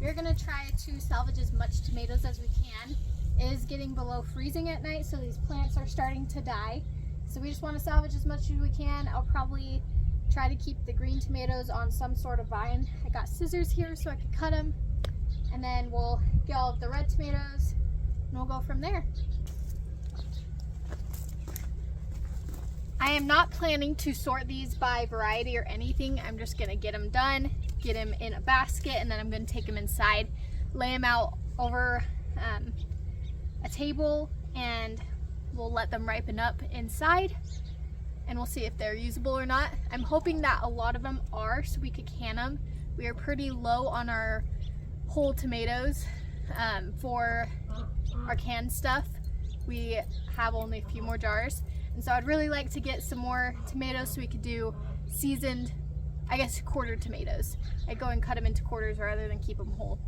we're gonna try to salvage as much tomatoes as we can. It is getting below freezing at night, so these plants are starting to die. So we just want to salvage as much as we can. I'll probably try to keep the green tomatoes on some sort of vine. I got scissors here so I can cut them, and then we'll get all of the red tomatoes and we'll go from there. I am not planning to sort these by variety or anything. I'm just gonna get them done, get them in a basket, and then I'm gonna take them inside, lay them out over a table, and we'll let them ripen up inside, and we'll see if they're usable or not. I'm hoping that a lot of them are, so we could can them. We are pretty low on our whole tomatoes for our canned stuff. We have only a few more jars, and so I'd really like to get some more tomatoes so we could do seasoned, I guess, quarter tomatoes. I'd go and cut them into quarters rather than keep them whole.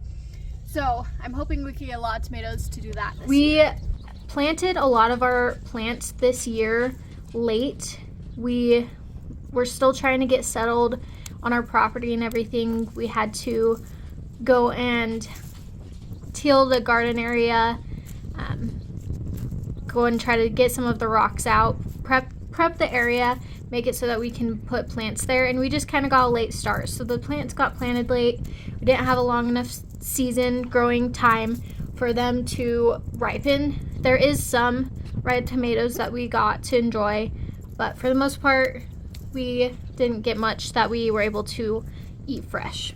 So I'm hoping we can get a lot of tomatoes to do that this year. We planted a lot of our plants this year late. We were still trying to get settled on our property and everything. We had to go and till the garden area, go and try to get some of the rocks out, prep the area, make it so that we can put plants there, and we just kind of got a late start. So the plants got planted late. We didn't have a long enough season growing time for them to ripen. There is some red tomatoes that we got to enjoy, but for the most part we didn't get much that we were able to eat fresh.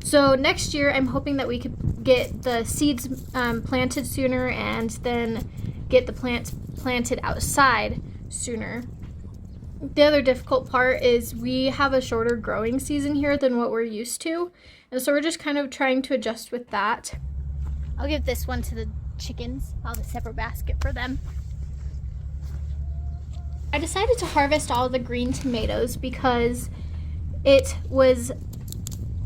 So next year I'm hoping that we could get the seeds planted sooner, and then get the plants planted outside sooner. The other difficult part is we have a shorter growing season here than what we're used to, and so we're just kind of trying to adjust with that. I'll give this one to the chickens. I'll have a separate basket for them. I decided to harvest all the green tomatoes because it was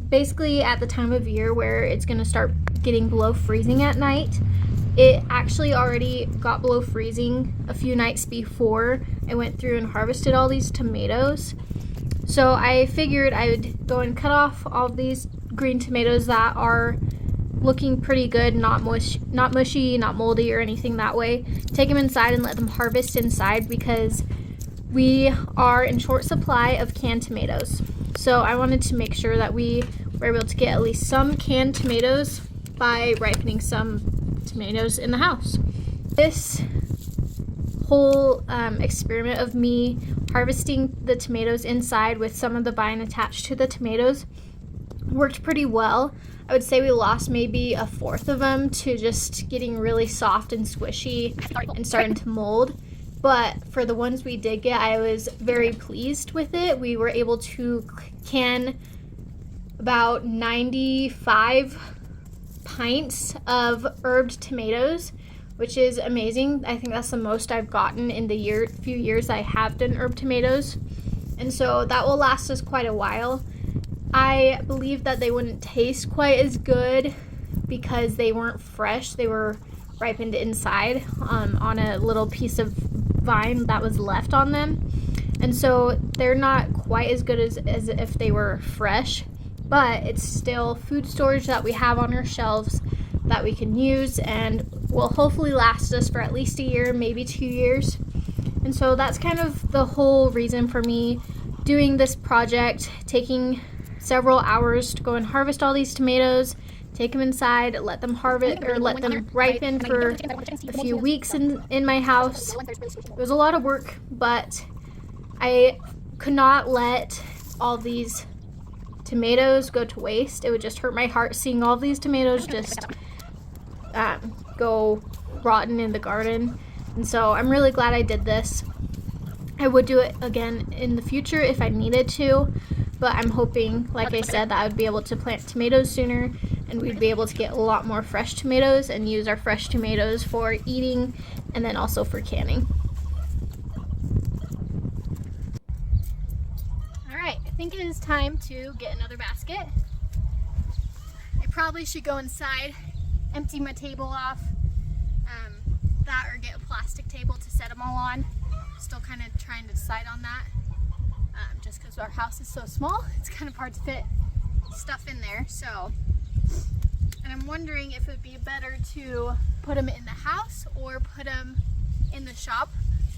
basically at the time of year where it's going to start getting below freezing at night. It actually already got below freezing a few nights before I went through and harvested all these tomatoes. So I figured I would go and cut off all these green tomatoes that are looking pretty good, not mushy, not moldy or anything that way. Take them inside and let them harvest inside because we are in short supply of canned tomatoes. So I wanted to make sure that we were able to get at least some canned tomatoes by ripening some tomatoes in the house. This whole experiment of me harvesting the tomatoes inside with some of the vine attached to the tomatoes worked pretty well. I would say we lost maybe a fourth of them to just getting really soft and squishy and starting to mold. But for the ones we did get, I was very pleased with it. We were able to can about 95 pints of herbed tomatoes, which is amazing. I think that's the most I've gotten in the few years I have done herb tomatoes, and so that will last us quite a while. I believe that they wouldn't taste quite as good because they weren't fresh. They were ripened inside on a little piece of vine that was left on them, and so they're not quite as good as if they were fresh, but it's still food storage that we have on our shelves that we can use and will hopefully last us for at least a year, maybe 2 years. And so that's kind of the whole reason for me doing this project, taking several hours to go and harvest all these tomatoes, take them inside, let them harvest or let them ripen for a few weeks in my house. It was a lot of work, but I could not let all these tomatoes go to waste. It would just hurt my heart seeing all these tomatoes just go rotten in the garden. And so I'm really glad I did this. I would do it again in the future if I needed to, but I'm hoping, like I said, that I would be able to plant tomatoes sooner and we'd be able to get a lot more fresh tomatoes and use our fresh tomatoes for eating and then also for canning. Alright, I think it is time to get another basket. I probably should go inside, empty my table off, that or get a plastic table to set them all on. Still kind of trying to decide on that. Just because our house is so small, it's kind of hard to fit stuff in there. So And I'm wondering if it would be better to put them in the house or put them in the shop.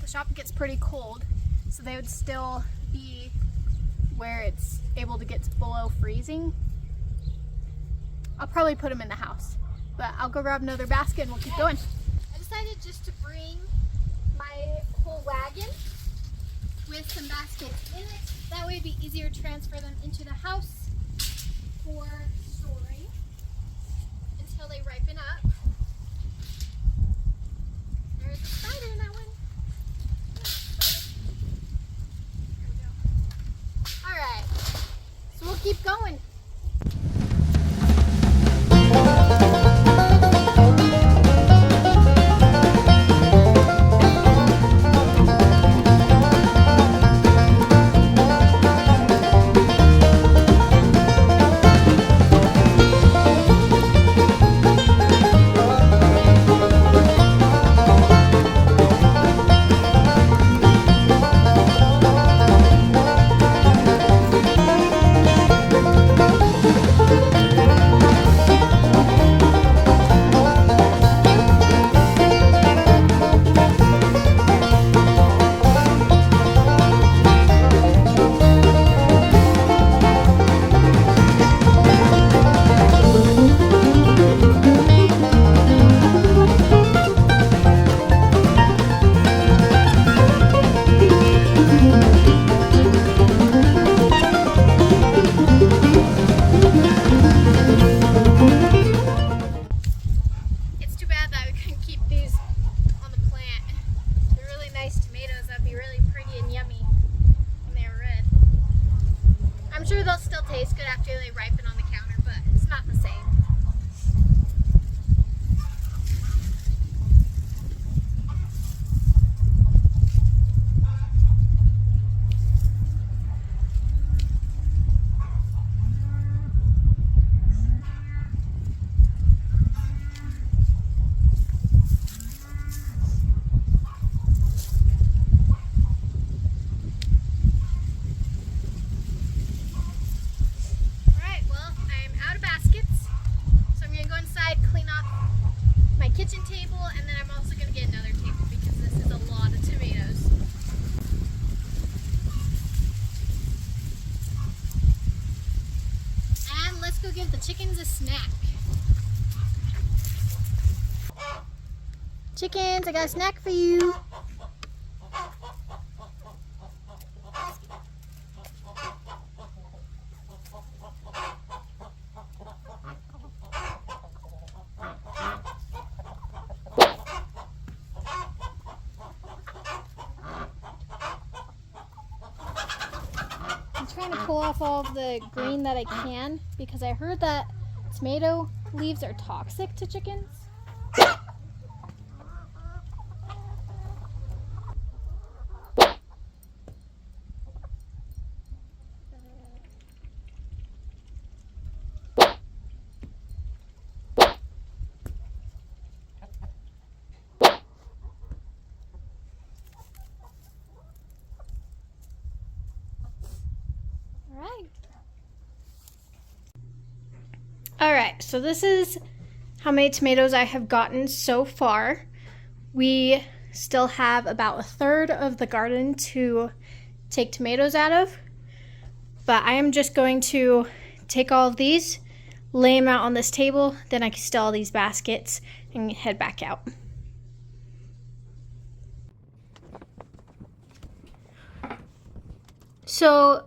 The shop gets pretty cold, so they would still be where it's able to get below freezing. I'll probably put them in the house, but I'll go grab another basket and we'll keep going. I decided just to bring my whole wagon with some baskets in it. That way it'd be easier to transfer them into the house for storing until they ripen up. There's a spider in that one. Alright, so we'll keep going. They'll still taste good after they ripen on the counter, but it's not the same. Kitchen table, and then I'm also going to get another table because this is a lot of tomatoes. And let's go give the chickens a snack. Chickens, I got a snack for you. Trying to pull off all of the green that I can because I heard that tomato leaves are toxic to chickens. Alright, so this is how many tomatoes I have gotten so far. We still have about a third of the garden to take tomatoes out of, but I am just going to take all of these, lay them out on this table, then I can steal all these baskets and head back out. So,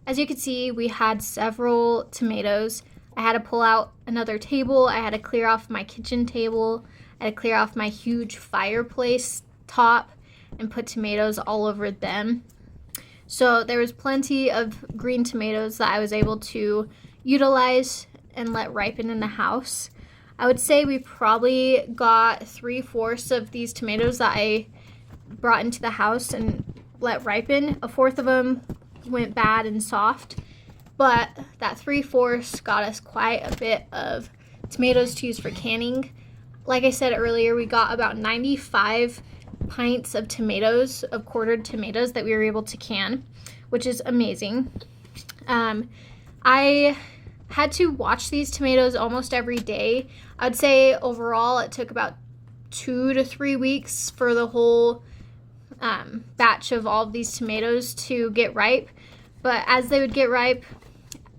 as you can see, we had several tomatoes. I had to pull out another table. I had to clear off my kitchen table. I had to clear off my huge fireplace top and put tomatoes all over them. So there was plenty of green tomatoes that I was able to utilize and let ripen in the house. I would say we probably got 3/4 of these tomatoes that I brought into the house and let ripen. A fourth of them went bad and soft. But that 3/4 got us quite a bit of tomatoes to use for canning. Like I said earlier, we got about 95 pints of tomatoes, of quartered tomatoes that we were able to can, which is amazing. I had to watch these tomatoes almost every day. I'd say overall it took about 2 to 3 weeks for the whole batch of all of these tomatoes to get ripe. But as they would get ripe,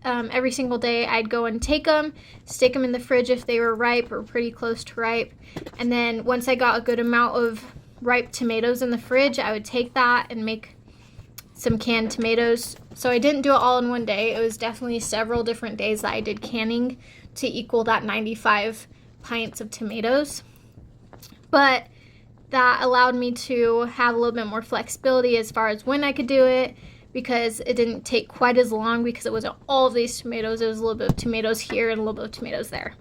every single day I'd go and take them, stick them in the fridge if they were ripe or pretty close to ripe. And then once I got a good amount of ripe tomatoes in the fridge, I would take that and make some canned tomatoes. So I didn't do it all in one day. It was definitely several different days that I did canning to equal that 95 pints of tomatoes. But that allowed me to have a little bit more flexibility as far as when I could do it, because it didn't take quite as long because it wasn't all of these tomatoes. It was a little bit of tomatoes here and a little bit of tomatoes there.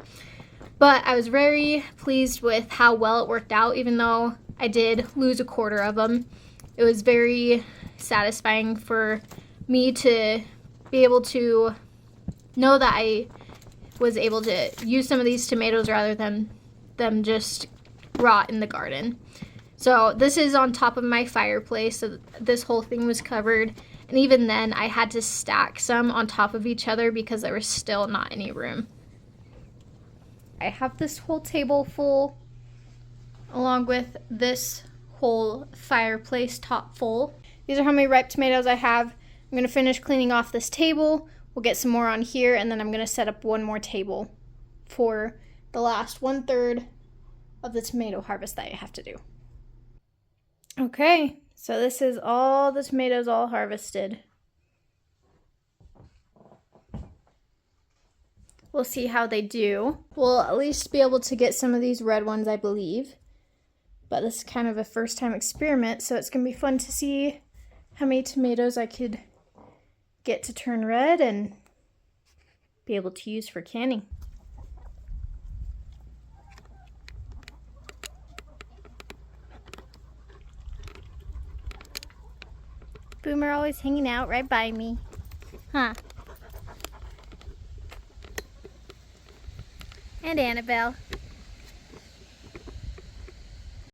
But I was very pleased with how well it worked out, even though I did lose a quarter of them. It was very satisfying for me to be able to know that I was able to use some of these tomatoes rather than them just rot in the garden. So this is on top of my fireplace, so this whole thing was covered, and even then I had to stack some on top of each other because there was still not any room. I have this whole table full along with this whole fireplace top full. These are how many ripe tomatoes I have. I'm going to finish cleaning off this table. We'll get some more on here, and then I'm going to set up one more table for the last 1/3 of the tomato harvest that I have to do. Okay, so this is all the tomatoes all harvested. We'll see how they do. We'll at least be able to get some of these red ones, I believe. But this is kind of a first time experiment, so it's going to be fun to see how many tomatoes I could get to turn red and be able to use for canning. Boomer always hanging out right by me. Huh? And Annabelle.